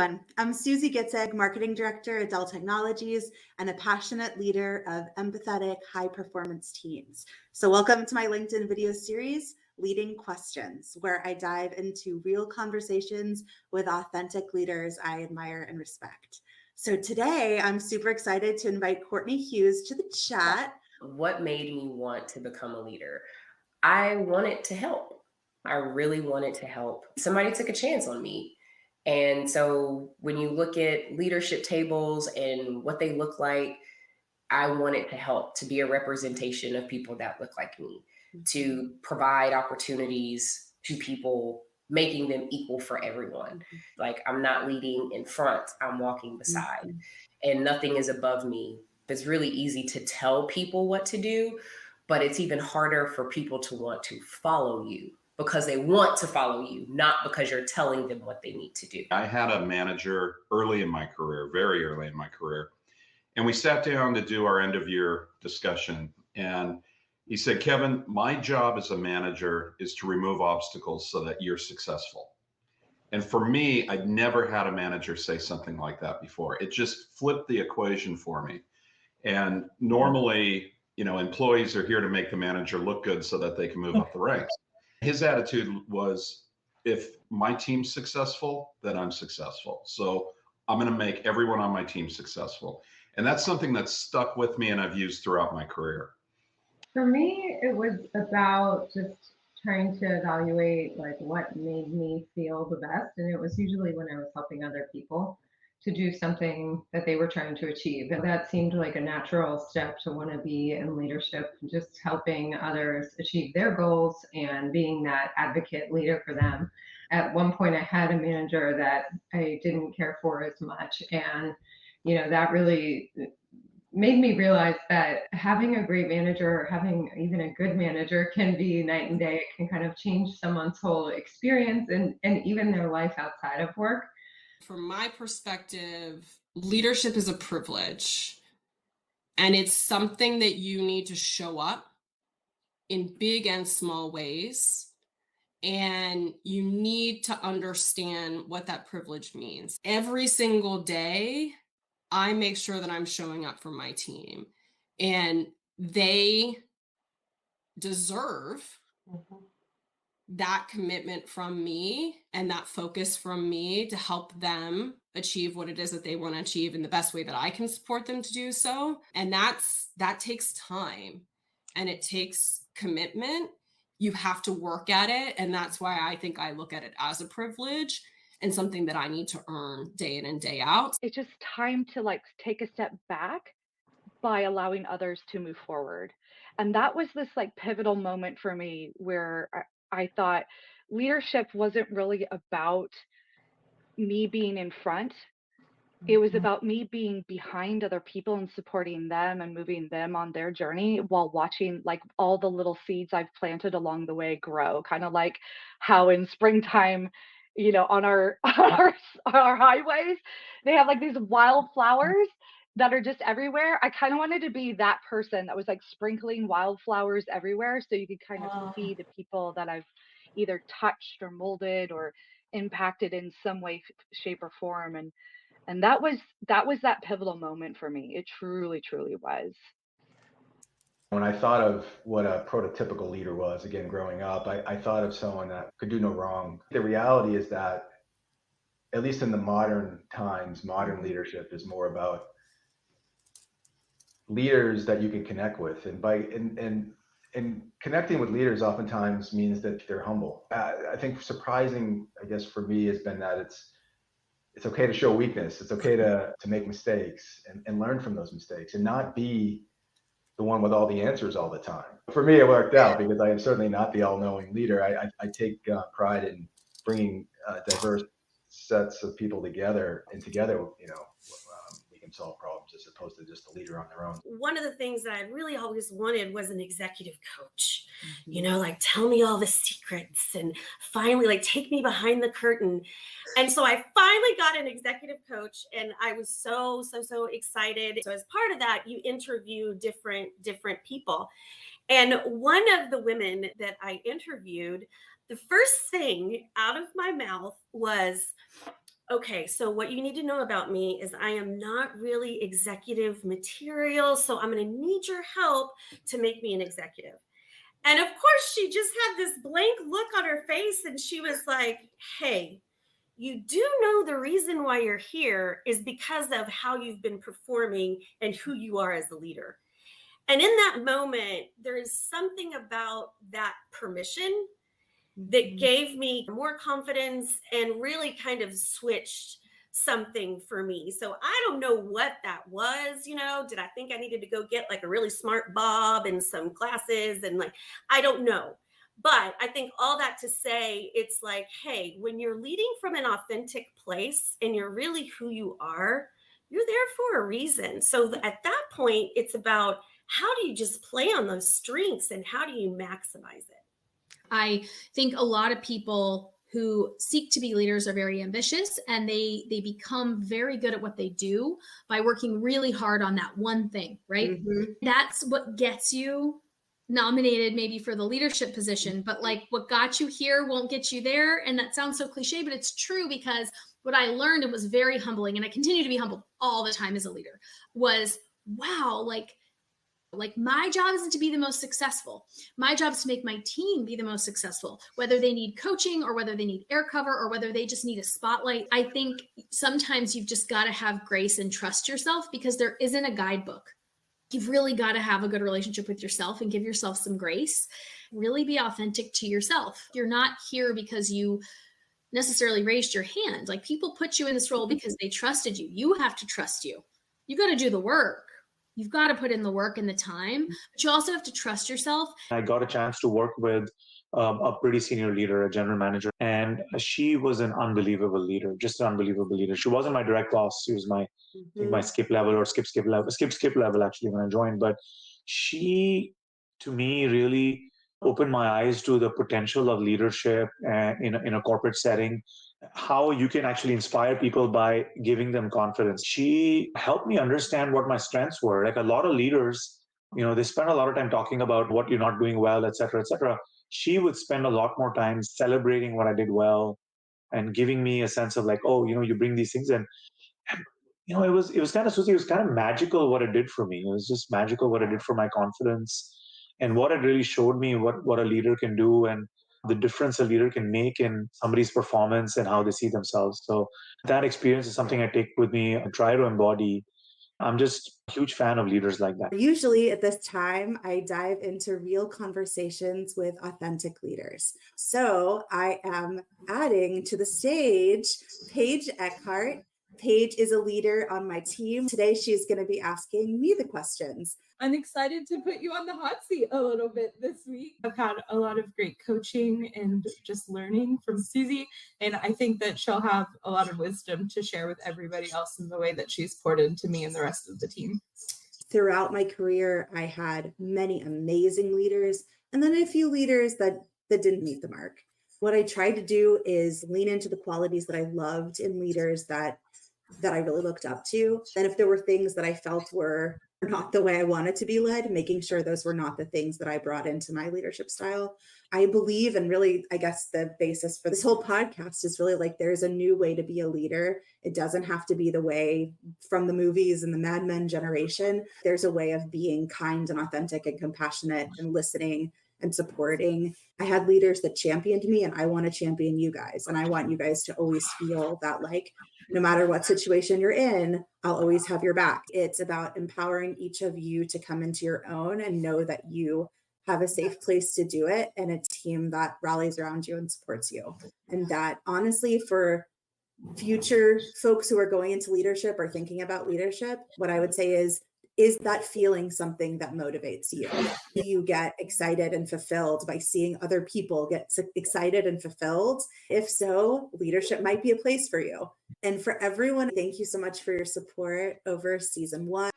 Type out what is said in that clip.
everyone. I'm Susie Gitzeg, Marketing Director at Dell Technologies and a passionate leader of empathetic, high-performance teams. So welcome to my LinkedIn video series, Leading Questions, where I dive into real conversations with authentic leaders I admire and respect. So today, I'm super excited to invite Courtney Hughes to the chat. What made me want to become a leader? I wanted to help. I really wanted to help. Somebody took a chance on me. And so when you look at leadership tables and what they look like, I wanted to help, to be a representation of people that look like me, to provide opportunities to people, making them equal for everyone. Like, I'm not leading in front, I'm walking beside, and nothing is above me. It's really easy to tell people what to do, but it's even harder for people to want to follow you because they want to follow you, not because you're telling them what they need to do. I had a manager early in my career, very early in my career, and we sat down to do our end of year discussion. And he said, Kevin, my job as a manager is to remove obstacles so that you're successful. And for me, I'd never had a manager say something like that before. It just flipped the equation for me. And normally, employees are here to make the manager look good so that they can move up the ranks. His attitude was, if my team's successful, then I'm successful. So I'm going to make everyone on my team successful. And that's something that's stuck with me and I've used throughout my career. For me, it was about just trying to evaluate like what made me feel the best. And it was usually when I was helping other people to do something that they were trying to achieve. And that seemed like a natural step to want to be in leadership, just helping others achieve their goals and being that advocate leader for them. At one point, I had a manager that I didn't care for as much. And, that really made me realize that having a great manager or having even a good manager can be night and day. It can kind of change someone's whole experience and even their life outside of work. From my perspective, leadership is a privilege, and it's something that you need to show up in big and small ways, and you need to understand what that privilege means. Every single day, I make sure that I'm showing up for my team, and they deserve that commitment from me and that focus from me to help them achieve what it is that they want to achieve in the best way that I can support them to do so. And that takes time and it takes commitment. You have to work at it. And that's why I think I look at it as a privilege and something that I need to earn day in and day out. It's just time to take a step back by allowing others to move forward. And that was this pivotal moment for me where I thought leadership wasn't really about me being in front. It was about me being behind other people and supporting them and moving them on their journey while watching all the little seeds I've planted along the way grow. Kind of like how in springtime, on our our highways, they have these wildflowers that are just everywhere. I kind of wanted to be that person that was sprinkling wildflowers everywhere so you could kind of see the people that I've either touched or molded or impacted in some way, shape, or form. And that was that pivotal moment for me. It truly, truly was. When I thought of what a prototypical leader was, again, growing up, I thought of someone that could do no wrong. The reality is that, at least in the modern times, modern leadership is more about leaders that you can connect with. And connecting with leaders oftentimes means that they're humble. I think surprising, I guess, for me has been that it's okay to show weakness. It's okay to make mistakes and learn from those mistakes and not be the one with all the answers all the time. For me, it worked out because I am certainly not the all-knowing leader. I take pride in bringing diverse sets of people together, and together, we can solve problems as opposed to just a leader on their own. One of the things that I really always wanted was an executive coach, tell me all the secrets and finally take me behind the curtain. And so I finally got an executive coach and I was so excited. So as part of that, you interview different people. And one of the women that I interviewed, the first thing out of my mouth was, okay, so what you need to know about me is I am not really executive material. So I'm going to need your help to make me an executive. And of course, she just had this blank look on her face and she was like, hey, you do know the reason why you're here is because of how you've been performing and who you are as a leader. And in that moment, there is something about that permission that gave me more confidence and really kind of switched something for me. So I don't know what that was, did I think I needed to go get like a really smart bob and some glasses and like, I don't know. But I think all that to say, it's like, hey, when you're leading from an authentic place and you're really who you are, you're there for a reason. So at that point, it's about how do you just play on those strengths and how do you maximize it? I think a lot of people who seek to be leaders are very ambitious, and they become very good at what they do by working really hard on that one thing, right? Mhm. That's what gets you nominated maybe for the leadership position, but like what got you here won't get you there. And that sounds so cliche, but it's true, because what I learned, and was very humbling, and I continue to be humbled all the time as a leader, was wow, like my job isn't to be the most successful. My job is to make my team be the most successful, whether they need coaching or whether they need air cover or whether they just need a spotlight. I think sometimes you've just got to have grace and trust yourself, because there isn't a guidebook. You've really got to have a good relationship with yourself and give yourself some grace. Really be authentic to yourself. You're not here because you necessarily raised your hand. Like, people put you in this role because they trusted you. You have to trust you. You got to do the work. You've got to put in the work and the time, but you also have to trust yourself. I got a chance to work with a pretty senior leader, a general manager, and she was an unbelievable leader, just an unbelievable leader. She wasn't my direct boss. She was my skip level or skip level actually when I joined. But she, to me, really opened my eyes to the potential of leadership in a corporate setting, how you can actually inspire people by giving them confidence. She helped me understand what my strengths were. Like, a lot of leaders, they spend a lot of time talking about what you're not doing well, et cetera, et cetera. She would spend a lot more time celebrating what I did well and giving me a sense of like, oh, you bring these things in. And, it was kind of, Susie, it was kind of magical what it did for me. It was just magical what it did for my confidence, and what it really showed me what a leader can do, and the difference a leader can make in somebody's performance and how they see themselves. So that experience is something I take with me and try to embody. I'm just a huge fan of leaders like that. Usually at this time, I dive into real conversations with authentic leaders. So I am adding to the stage Paige Eckhart. Paige is a leader on my team. Today, she's going to be asking me the questions. I'm excited to put you on the hot seat a little bit this week. I've had a lot of great coaching and just learning from Susie, and I think that she'll have a lot of wisdom to share with everybody else in the way that she's poured into me and the rest of the team. Throughout my career, I had many amazing leaders, and then a few leaders that didn't meet the mark. What I tried to do is lean into the qualities that I loved in leaders that I really looked up to. And if there were things that I felt were not the way I wanted to be led, making sure those were not the things that I brought into my leadership style. I believe, and really, I guess the basis for this whole podcast is really like, there's a new way to be a leader. It doesn't have to be the way from the movies and the Mad Men generation. There's a way of being kind and authentic and compassionate and listening and supporting. I had leaders that championed me, and I want to champion you guys. And I want you guys to always feel that, like, no matter what situation you're in, I'll always have your back. It's about empowering each of you to come into your own and know that you have a safe place to do it, and a team that rallies around you and supports you. And that, honestly, for future folks who are going into leadership or thinking about leadership, what I would say is that feeling something that motivates you? Do you get excited and fulfilled by seeing other people get excited and fulfilled? If so, leadership might be a place for you. And for everyone, thank you so much for your support over season 1.